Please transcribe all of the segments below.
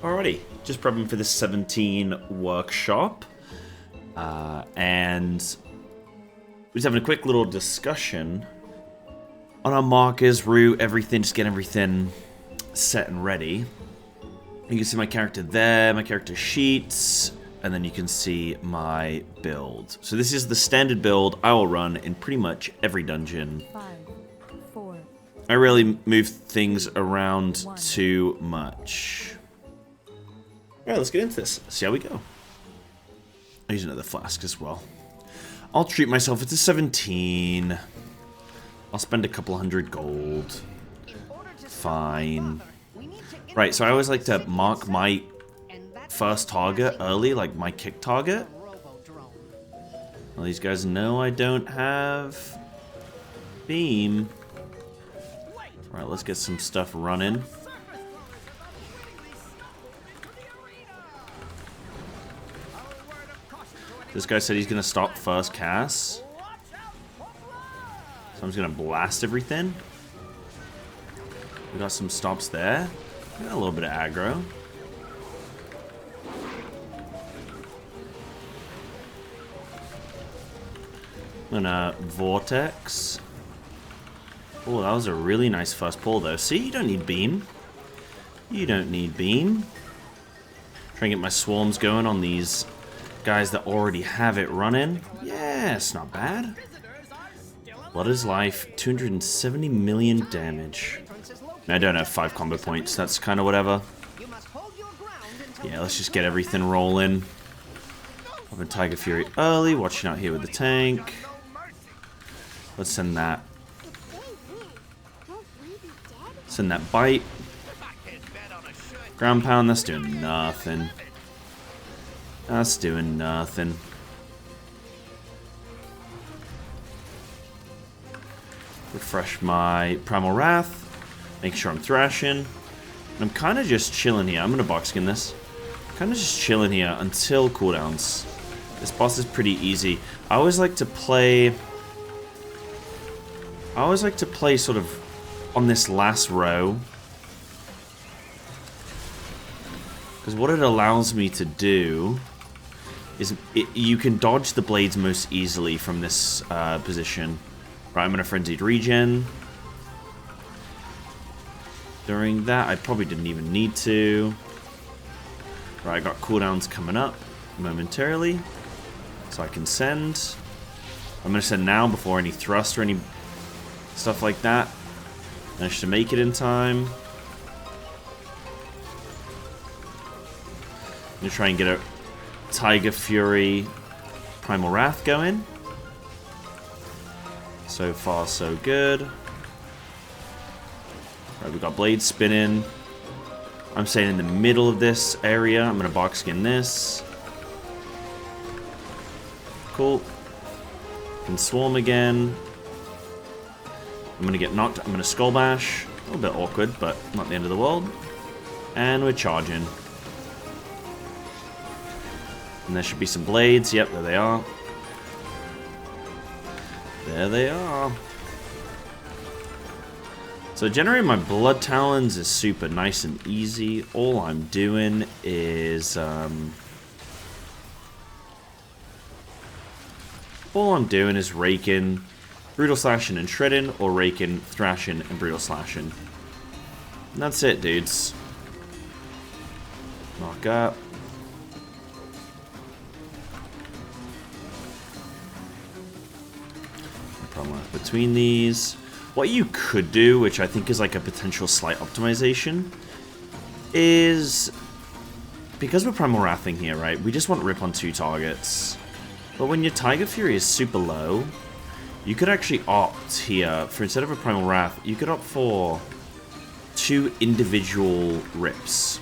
Alrighty, just prepping for this 17 workshop, and we're just having a quick little discussion on our markers, route, everything, just getting everything set and ready. You can see my character there, my character sheets, and then you can see my build. So this is the standard build I will run in pretty much every dungeon. 5, 4. I rarely move things around too much. Alright, let's get into this. See how we go. I'll use another flask as well. I'll treat myself. It's a 17. I'll spend a couple hundred gold. Fine. Right, so I always like to mark my first target early, like my kick target. Well, these guys know I don't have beam. Alright, let's get some stuff running. This guy said he's going to stop first cast. So I'm just going to blast everything. We got some stops there. We got a little bit of aggro. I'm gonna vortex. Oh, that was a really nice first pull though. See, you don't need beam. You don't need beam. Trying to get my swarms going on these guys that already have it running. Yeah, it's not bad. Blood is life, 270 million damage. I don't have 5 combo points, that's kind of whatever. Yeah, let's just get everything rolling. I've Tiger Fury early, watching out here with the tank. Let's send that. Send that bite. Ground pound, that's doing nothing. That's doing nothing. Refresh my Primal Wrath. Make sure I'm thrashing. And I'm kind of just chilling here. I'm going to box skin this. Kind of just chilling here until cooldowns. This boss is pretty easy. I always like to play sort of on this last row. Because what it allows me to do is you can dodge the blades most easily from this position. Right, I'm in a frenzied regen. During that, I probably didn't even need to. Right, I got cooldowns coming up momentarily. So I can send. I'm going to send now before any thrust or any stuff like that. Managed to make it in time. I'm going to try and get a Tiger Fury Primal Wrath going. So far, so good. Right, we've got blades spinning. I'm staying in the middle of this area. I'm going to box skin this. Cool. Can swarm again. I'm going to get knocked. I'm going to skull bash. A little bit awkward, but not the end of the world. And we're charging. And there should be some blades. Yep, there they are. There they are. So generating my blood talons is super nice and easy. All I'm doing is raking, brutal slashing and shredding, or raking, thrashing, and brutal slashing. And that's it, dudes. Knock up. Between these. What you could do, which I think is like a potential slight optimization, is because we're Primal Wrathing here, right? We just want rip on 2 targets. But when your Tiger Fury is super low, you could actually opt here for, instead of a Primal Wrath, you could opt for 2 individual rips.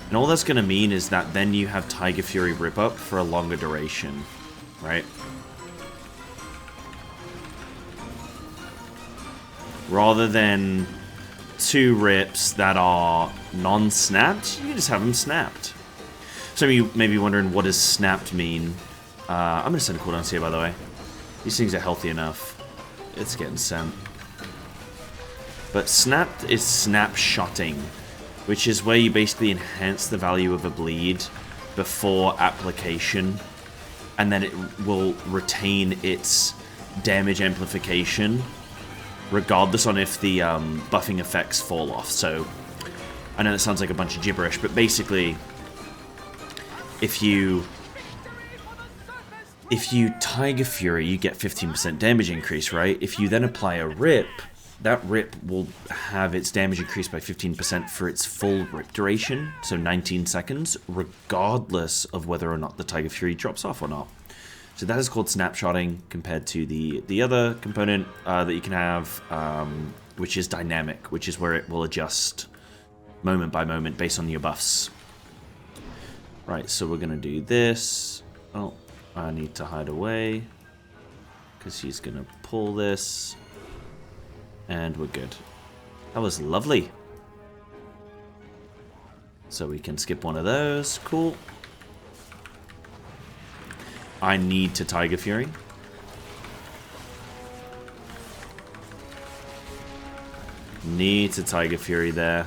And all that's going to mean is that then you have Tiger Fury rip up for a longer duration, right? Rather than 2 rips that are non-snapped, you can just have them snapped. Some of you may be wondering, what does snapped mean? I'm going to send cooldowns here, by the way. These things are healthy enough. It's getting sent. But snapped is snapshotting. which is where you basically enhance the value of a bleed before application, and then it will retain its damage amplification regardless on if the buffing effects fall off. So I know that sounds like a bunch of gibberish, but basically if you Tiger Fury, you get 15% damage increase, right? If you then apply a rip, that rip will have its damage increased by 15% for its full rip duration, so 19 seconds, regardless of whether or not the Tiger Fury drops off or not. So that is called snapshotting, compared to the other component that you can have, which is dynamic, which is where it will adjust moment by moment based on your buffs. Right, so we're going to do this. Oh, I need to hide away, because he's going to pull this. And we're good. That was lovely. So we can skip one of those. Cool. I need to Tiger Fury. Need to Tiger Fury there.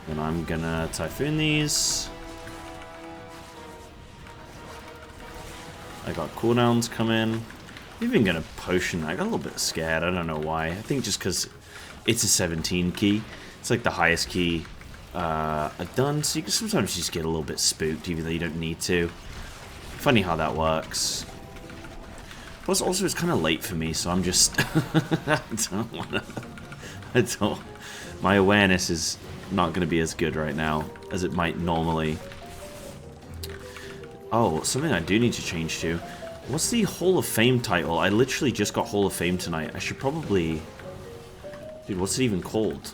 And I'm gonna Typhoon these. I got cooldowns coming. I'm even gonna potion. I got a little bit scared. I don't know why. I think just because it's a 17 key. It's like the highest key I've done. So you can sometimes just get a little bit spooked, even though you don't need to. Funny how that works. Plus, also it's kind of late for me, so I'm just. I don't wanna. I don't. My awareness is not going to be as good right now as it might normally. Oh, something I do need to change to. What's the Hall of Fame title? I literally just got Hall of Fame tonight. I should probably... Dude, what's it even called?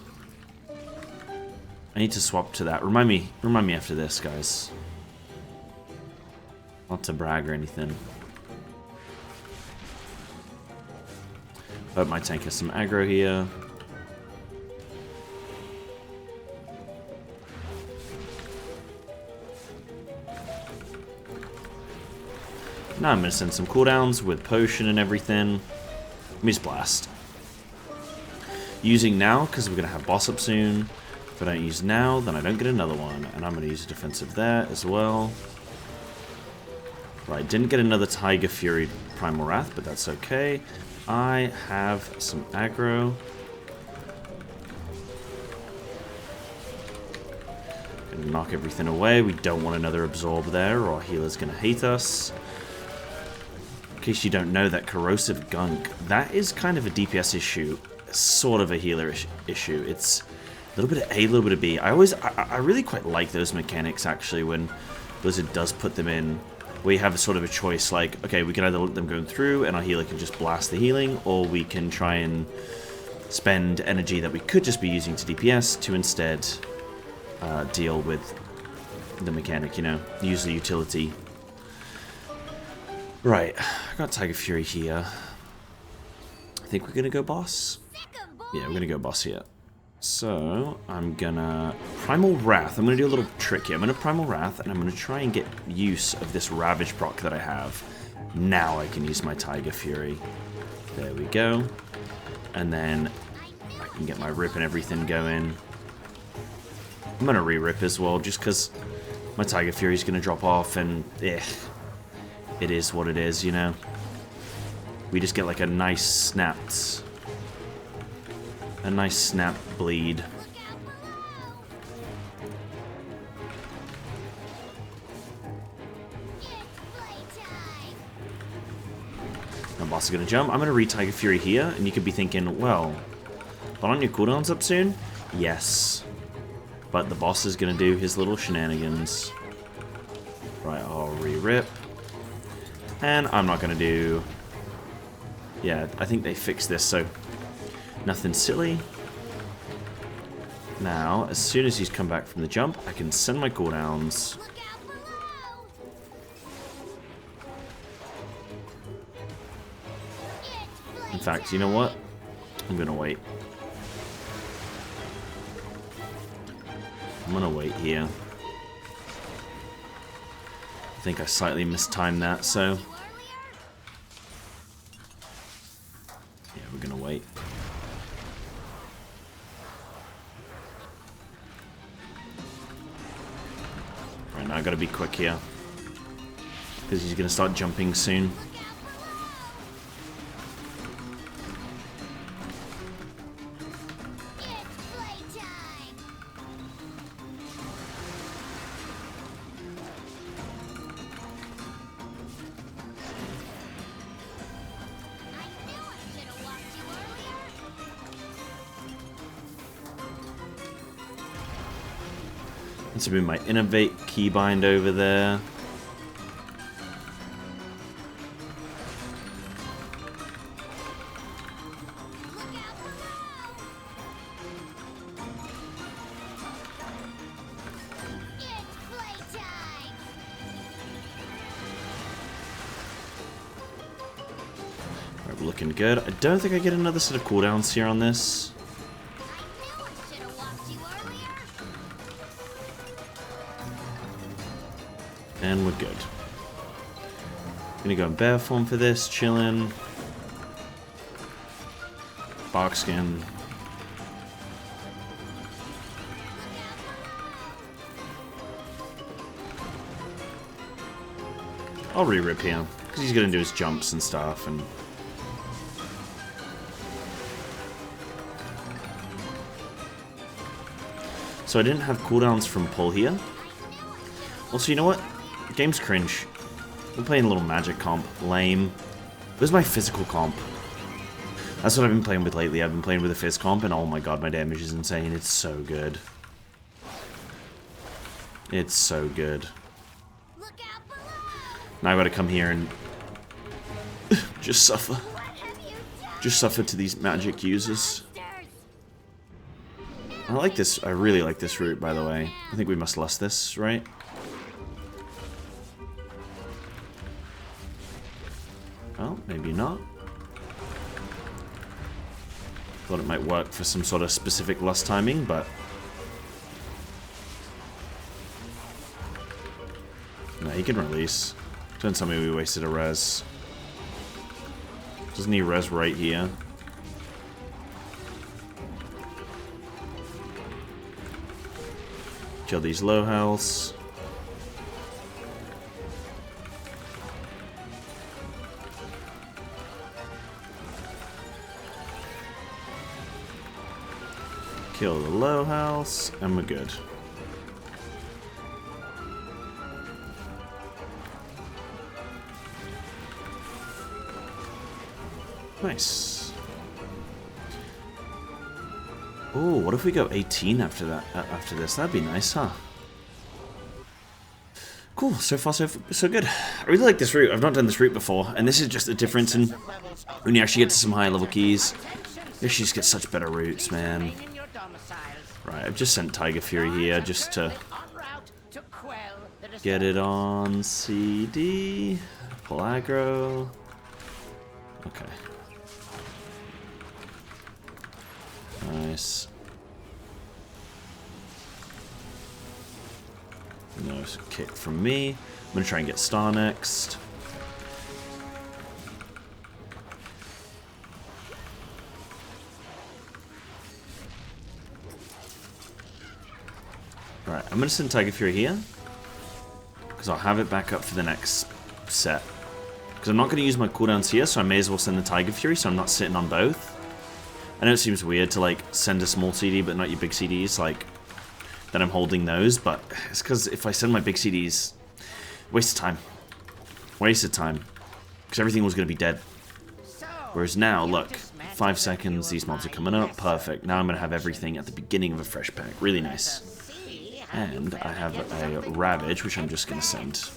I need to swap to that. Remind me after this, guys. Not to brag or anything. But my tank has some aggro here. Now I'm going to send some cooldowns with potion and everything. Let me just blast. Using now, because we're going to have boss up soon. If I don't use now, then I don't get another one. And I'm going to use a defensive there as well. Right, didn't get another Tiger Fury Primal Wrath, but that's okay. I have some aggro. Gonna knock everything away. We don't want another absorb there, or our healer's going to hate us. In case you don't know, that corrosive gunk, that is kind of a DPS issue, sort of a healer issue. It's a little bit of A, a little bit of B. I really quite like those mechanics, actually, when Blizzard does put them in, where you have a sort of a choice, like, okay, we can either let them go through and our healer can just blast the healing, or we can try and spend energy that we could just be using to DPS to instead deal with the mechanic, you know, use the utility. Right, I got Tiger Fury here. I think we're gonna go boss. Yeah, we're gonna go boss here. So, I'm gonna Primal Wrath. I'm gonna do a little trick here. I'm gonna Primal Wrath, and I'm gonna try and get use of this Ravage proc that I have. Now I can use my Tiger Fury. There we go. And then I can get my rip and everything going. I'm gonna re-rip as well, just because my Tiger Fury's gonna drop off, and it is what it is, you know. We just get like a nice snap bleed. My boss is gonna jump. I'm gonna re-Tiger Fury here, and you could be thinking, well, but aren't your cooldowns up soon? Yes. But the boss is gonna do his little shenanigans. Right, I'll re-rip. And I'm not going to do... Yeah, I think they fixed this, so nothing silly. Now, as soon as he's come back from the jump, I can send my cooldowns. In fact, you know what? I'm going to wait. I'm going to wait here. think I slightly mistimed that, so... yeah, we're gonna wait. Right, now I gotta be quick here. Because he's gonna start jumping soon. This will be my Innovate keybind over there. Right, we're looking good. I don't think I get another set of cooldowns here on this. And we're good. Gonna go in bear form for this, chillin'. Bark skin. I'll re-rip here, because he's gonna do his jumps and stuff, and... so I didn't have cooldowns from pull here. Also, you know what? Game's cringe. We're playing a little magic comp. Lame. Where's my physical comp? That's what I've been playing with lately. I've been playing with a phys comp, and oh my god, my damage is insane. It's so good. It's so good. Now I gotta come here and just suffer. Just suffer to these magic users. I like this. I really like this route, by the way. I think we must lust this, right? Well, maybe not. Thought it might work for some sort of specific lust timing, but... no, he can release. Don't tell me we wasted a res. Doesn't he res right here? Kill these low healths. Kill the low house, and we're good. Nice. Oh, what if we go 18 after that? After this, that'd be nice, huh? Cool. So far, so good. I really like this route. I've not done this route before, and this is just a difference in when you actually get to some higher level keys. You actually just get such better routes, man. Right, I've just sent Tiger Fury here just to get it on CD. Pull aggro. Okay. Nice. No kick from me. I'm gonna try and get Star next. Alright, I'm gonna send Tiger Fury here. Because I'll have it back up for the next set. Because I'm not gonna use my cooldowns here, so I may as well send the Tiger Fury so I'm not sitting on both. I know it seems weird to like send a small CD but not your big CDs, like that I'm holding those, but it's because if I send my big CDs, waste of time. Waste of time. Because everything was going to be dead. Whereas now, look, 5 seconds, these mobs are coming up, perfect. Now I'm going to have everything at the beginning of a fresh pack, really nice. And I have a Ravage, which I'm just going to send.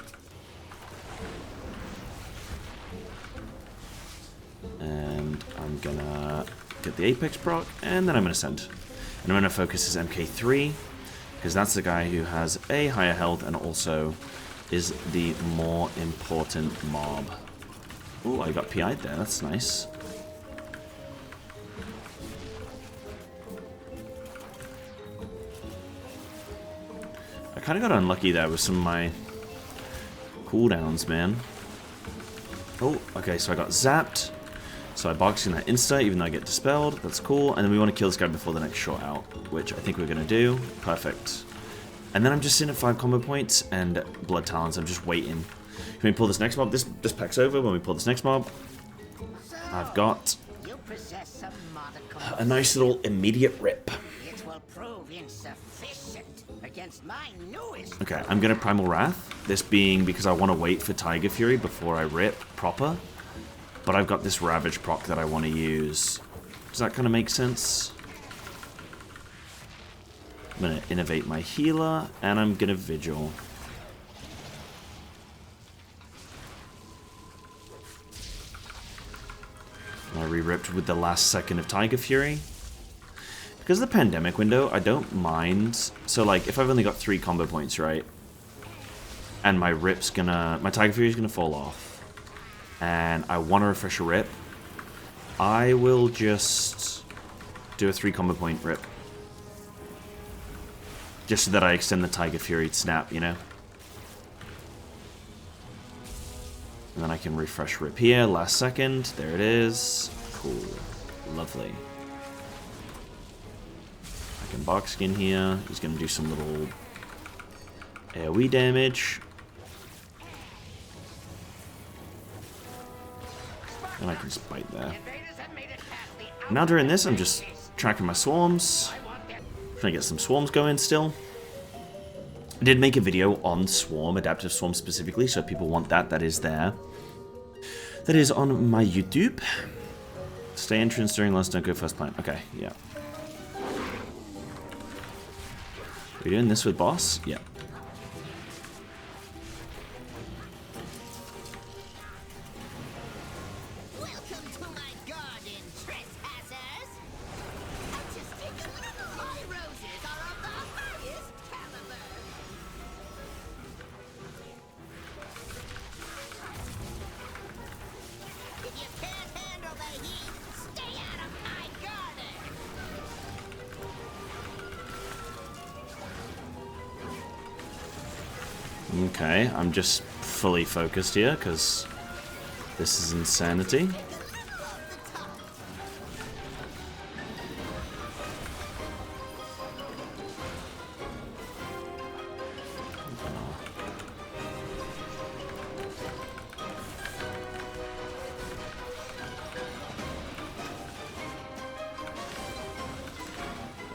And I'm going to get the Apex proc, and then I'm going to send. And I'm going to focus as MK3, because that's the guy who has a higher health and also is the more important mob. Ooh, I got PI'd there, that's nice. I kind of got unlucky there with some of my cooldowns, man. Oh, okay, so I got zapped. So I boxed in that insta, even though I get dispelled. That's cool. And then we want to kill this guy before the next shot out, which I think we're going to do. Perfect. And then I'm just in at 5 combo points and blood talons. I'm just waiting. When we pull this next mob, this pack's over. When we pull this next mob, I've got a nice little immediate rip. It will prove insufficient against my newest. Okay, I'm going to Primal Wrath. This being because I want to wait for Tiger Fury before I rip proper. But I've got this Ravage proc that I want to use. Does that kind of make sense? I'm going to innovate my healer, and I'm going to Vigil. I re-ripped with the last second of Tiger Fury. Because of the pandemic window, I don't mind. So, like, if I've only got 3 combo points, right? And my rip's gonna... my Tiger Fury's gonna fall off. And I want to refresh a rip. I will just do a 3 combo point rip. Just so that I extend the Tiger Fury snap, you know? And then I can refresh rip here, last second. There it is. Cool. Lovely. I can box skin here. He's going to do some little AoE damage. And I can spite there. Now during this, I'm just tracking my swarms. Trying to get some swarms going still. I did make a video on Swarm, Adaptive Swarm specifically, so if people want that, that is there. That is on my YouTube. Stay entrance during last, don't go first plant. Okay, yeah. Are we doing this with boss? Yeah. Welcome to my garden, trespassers. My roses are of the highest caliber. If you can't handle the heat, stay out of my garden. Okay, I'm just fully focused here, because this is insanity.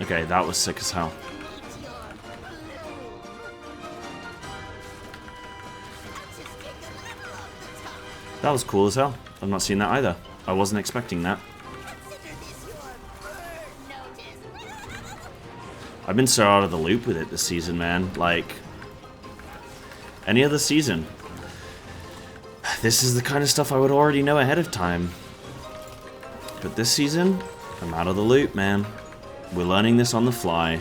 Okay, that was sick as hell. That was cool as hell. I've not seen that either. I wasn't expecting that. I've been so out of the loop with it this season, man. Like, any other season. This is the kind of stuff I would already know ahead of time. But this season, I'm out of the loop, man. We're learning this on the fly.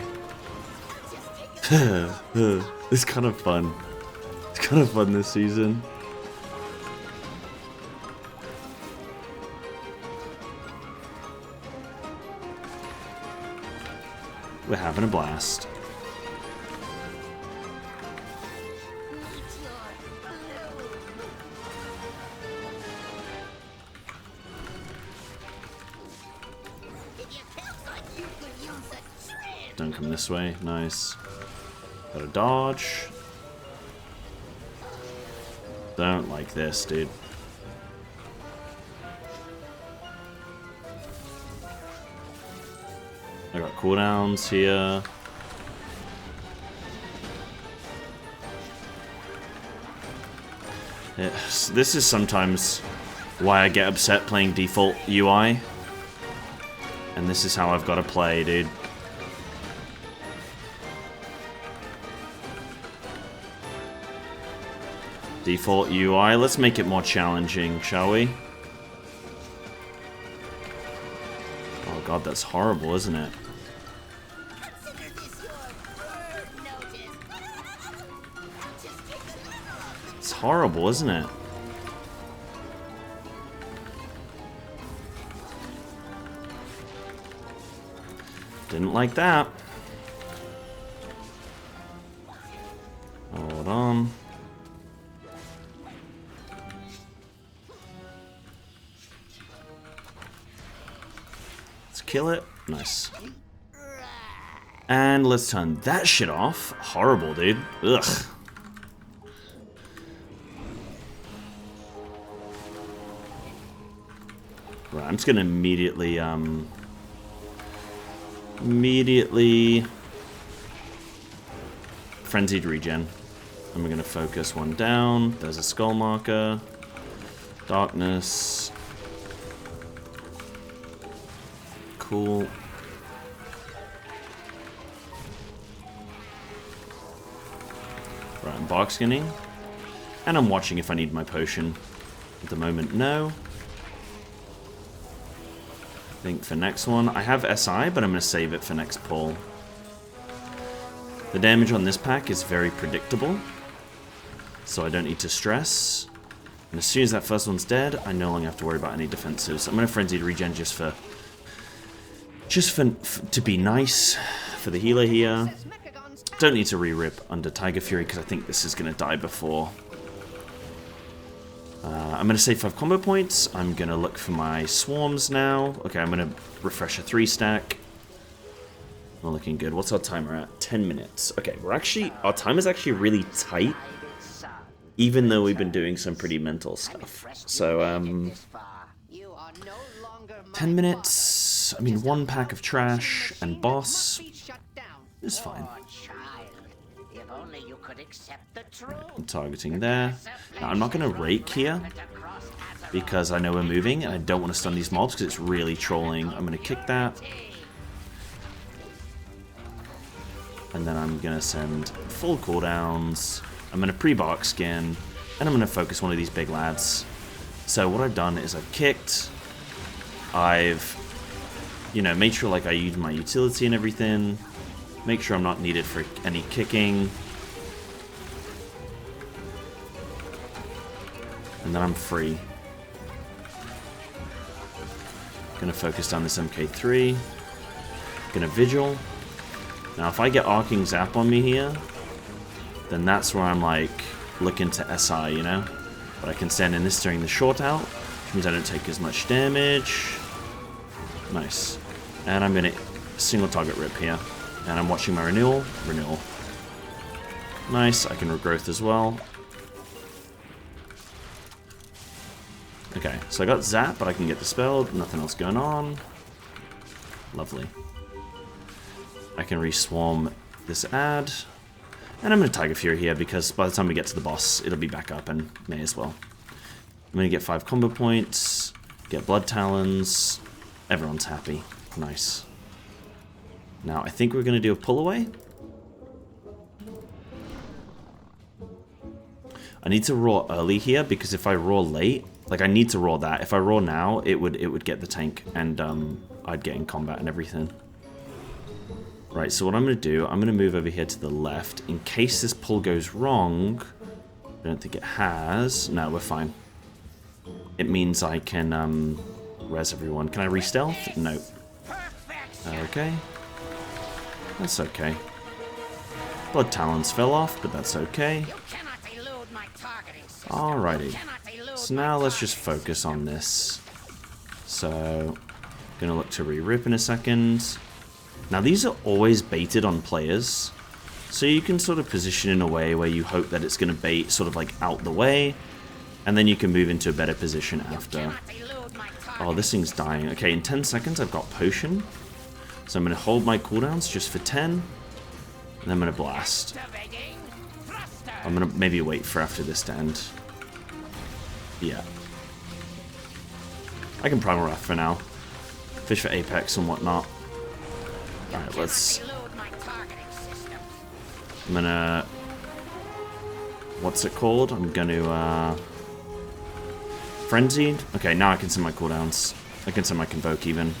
It's kind of fun. It's kind of fun this season. We're having a blast. Don't come this way. Nice. Got a dodge. Don't like this, dude. I got cooldowns here. Yes, this is sometimes why I get upset playing default UI. And this is how I've got to play, dude. Default UI, let's make it more challenging, shall we? Oh god, that's horrible, isn't it? It's horrible, isn't it? Didn't like that. Hold on. kill it. Nice. And let's turn that shit off. Horrible, dude. Ugh. Right, I'm just gonna immediately frenzied regen. And we're gonna focus one down. There's a skull marker. Darkness. Cool. Right, I'm box skinning. And I'm watching if I need my potion. At the moment, no. I think for next one, I have SI, but I'm going to save it for next pull. The damage on this pack is very predictable, so I don't need to stress. And as soon as that first one's dead, I no longer have to worry about any defensives. I'm going to frenzied regen to be nice for the healer here. Don't need to re-rip under Tiger Fury because I think this is going to die before. I'm going to save 5 combo points. I'm going to look for my swarms now. Okay, I'm going to refresh a 3-stack. We're looking good. What's our timer at? 10 minutes. Okay, our time is actually really tight, even though we've been doing some pretty mental stuff. So, 10 minutes. I mean, 1 pack of trash and boss is fine. I'm targeting there. Now, I'm not going to rake here because I know we're moving and I don't want to stun these mobs because it's really trolling. I'm going to kick that. And then I'm going to send full cooldowns. I'm going to pre-box skin. And I'm going to focus one of these big lads. So what I've done is I've kicked. I've, made sure like I use my utility and everything. Make sure I'm not needed for any kicking. And then I'm free. Gonna focus down this MK3. Gonna Vigil. Now if I get Arcing Zap on me here, then that's where I'm like looking to SI, But I can stand in this during the short out, which means I don't take as much damage. Nice. And I'm gonna single target rip here. And I'm watching my renewal. Renewal. Nice, I can regrowth as well. Okay, so I got Zap, but I can get Dispelled. Nothing else going on. Lovely. I can re-swarm this ad. And I'm going to Tiger Fury here, because by the time we get to the boss, it'll be back up, and may as well. I'm going to get 5 combo points, get Blood Talons. Everyone's happy. Nice. Now, I think we're going to do a pull away. I need to roar early here, because if I roar late, like I need to roar that. If I roar now, it would get the tank, and I'd get in combat and everything. Right, so what I'm going to do, I'm going to move over here to the left. In case this pull goes wrong, I don't think it has. No, we're fine. It means I can res everyone. Can I re-stealth? No. Okay. That's okay. Blood Talons fell off, but that's okay. Alrighty. So now let's just focus on this. So, gonna look to re-rip in a second. Now these are always baited on players, so you can sort of position in a way where you hope that it's gonna bait sort of like out the way, and then you can move into a better position after. Oh, this thing's dying. Okay, in 10 seconds I've got potion, so I'm gonna hold my cooldowns just for 10, and then I'm gonna blast. I'm gonna maybe wait for after this to end. Yeah. I can Primal Wrath for now. Fish for Apex and whatnot. Alright, let's... I'm gonna... What's it called? I'm gonna, Frenzied? Okay, now I can send my cooldowns. I can send my Convoke even.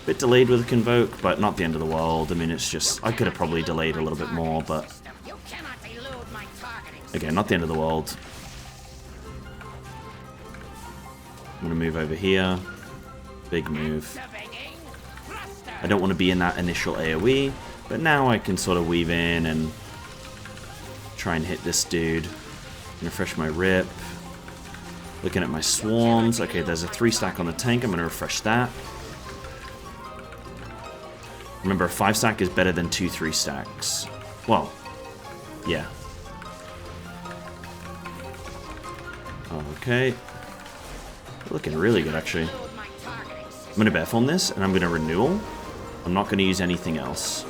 Bit delayed with a Convoke, but not the end of the world. I mean, it's just... I could have probably delayed a little bit more, but... Again, not the end of the world. I'm gonna move over here. Big move. I don't want to be in that initial AoE, but now I can sort of weave in and try and hit this dude. Refresh my rip. Looking at my swarms. Okay, there's a 3-stack on the tank. I'm gonna refresh that. Remember, a 5-stack is better than 2 3-stacks. Well, yeah. Okay. Looking really good, actually. I'm going to bear form this, and I'm going to renewal. I'm not going to use anything else.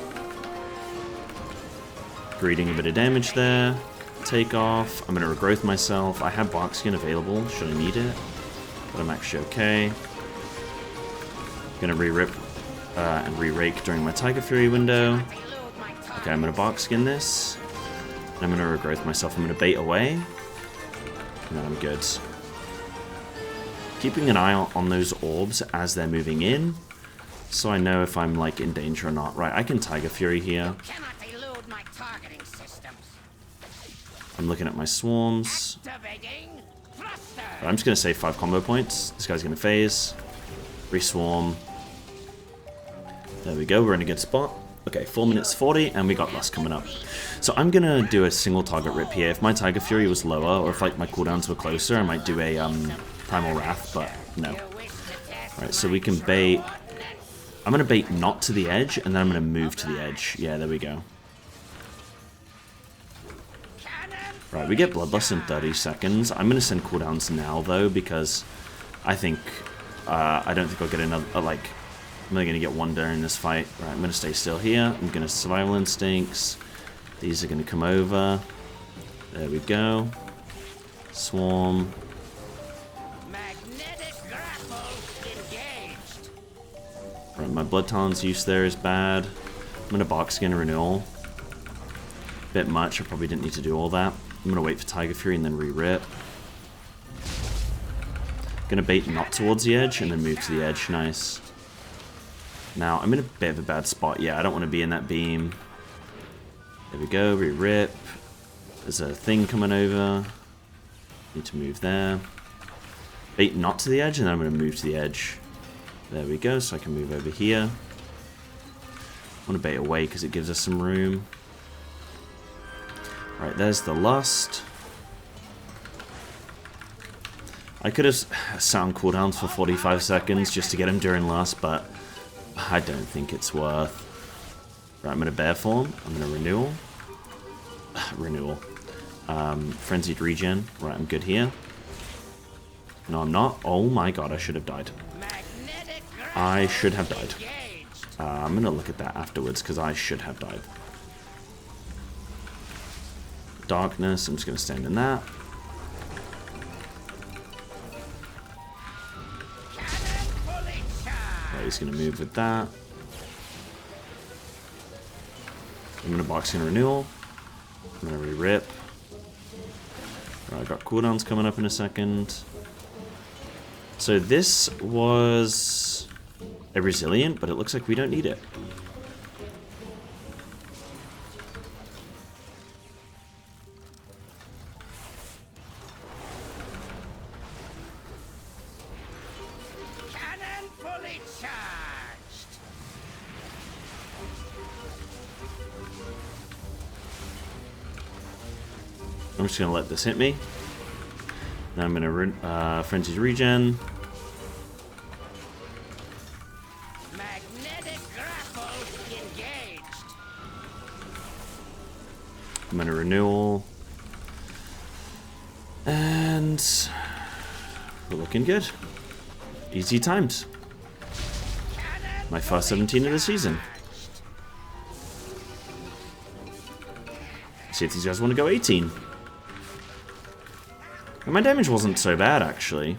Greeting a bit of damage there. Take off. I'm going to regrowth myself. I have Bark Skin available, should I need it. But I'm actually okay. Going to re-rip and re-rake during my Tiger Fury window. Okay, I'm going to Bark Skin this. And I'm going to regrowth myself. I'm going to bait away. And then I'm good. Keeping an eye on those orbs as they're moving in, so I know if I'm like in danger or not. Right, I can Tiger Fury here. I'm looking at my swarms. Right, I'm just going to save 5 combo points. This guy's going to phase. Reswarm. There we go, we're in a good spot. Okay, 4 minutes 40, and we got Lust coming up. So I'm going to do a single target rip here. If my Tiger Fury was lower, or if like my cooldowns were closer, I might do a Primal Wrath, but no. Right, so we can bait. I'm going to bait not to the edge, and then I'm going to move to the edge. Yeah, there we go. Right, we get Bloodlust in 30 seconds. I'm going to send cooldowns now, though, because I think, I don't think I'll get another, like, I'm only going to get one during this fight. Right, I'm going to stay still here. I'm going to Survival Instincts. These are going to come over. There we go. Swarm. Right, my Blood Talon's use there is bad. I'm going to Bark Skin Renewal. Bit much, I probably didn't need to do all that. I'm going to wait for Tiger Fury and then re-rip. Going to bait not towards the edge and then move to the edge. Nice. Now, I'm in a bit of a bad spot. Yeah, I don't want to be in that beam. There we go, re-rip. There's a thing coming over. Need to move there. Bait not to the edge and then I'm going to move to the edge. There we go, so I can move over here. I want to bait away because it gives us some room. Right, there's the Lust. I could have sound cooldowns for 45 seconds just to get him during Lust, but I don't think it's worth. Right, I'm going to bear form. I'm going to renewal. Renewal. Frenzied regen. Right, I'm good here. No, I'm not. Oh my god, I should have died. I should have died. I'm going to look at that afterwards because I should have died. Darkness, I'm just going to stand in that. Right, he's going to move with that. I'm going to box in renewal. I'm going to re-rip. Right, I got cooldowns coming up in a second. So this was a resilient, but it looks like we don't need it. Cannon fully charged. I'm just going to let this hit me. Then I'm going to Frenzied Regen. Magnetic grapple engaged. I'm going to Renewal. And we're looking good. Easy times. My first 17 of the season. See if these guys want to go 18. And my damage wasn't so bad, actually.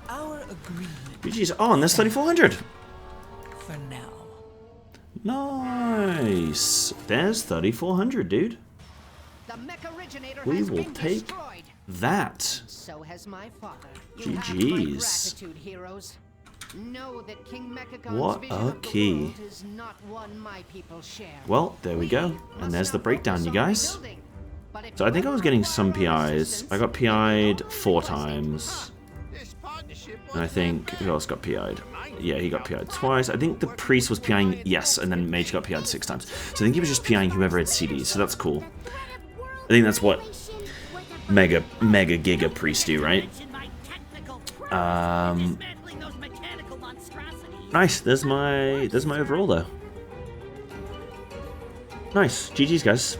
Our agreement GG's. Oh, and there's 3,400. for now. Nice. There's 3,400, dude. The mech originator We has will been take destroyed. that. So has my father. You have my GG's. gratitude, heroes. Know that King Mechagon's What vision a of the key. world is not one my people share. Well, there we go. And must there's the now breakdown, focus you on guys. rebuilding. But if So I think I was getting some you require PIs. assistance, I got PI'd then 4 request it. times. This partnership And I think, who else got PI'd? Yeah, he got PI'd twice. I think the priest was PIing, yes, and then Mage got PI'd 6 times. So I think he was just PIing whoever had CDs, so that's cool. I think that's what Mega Giga Priests do, right? Nice. There's my overall though. Nice. GG's guys.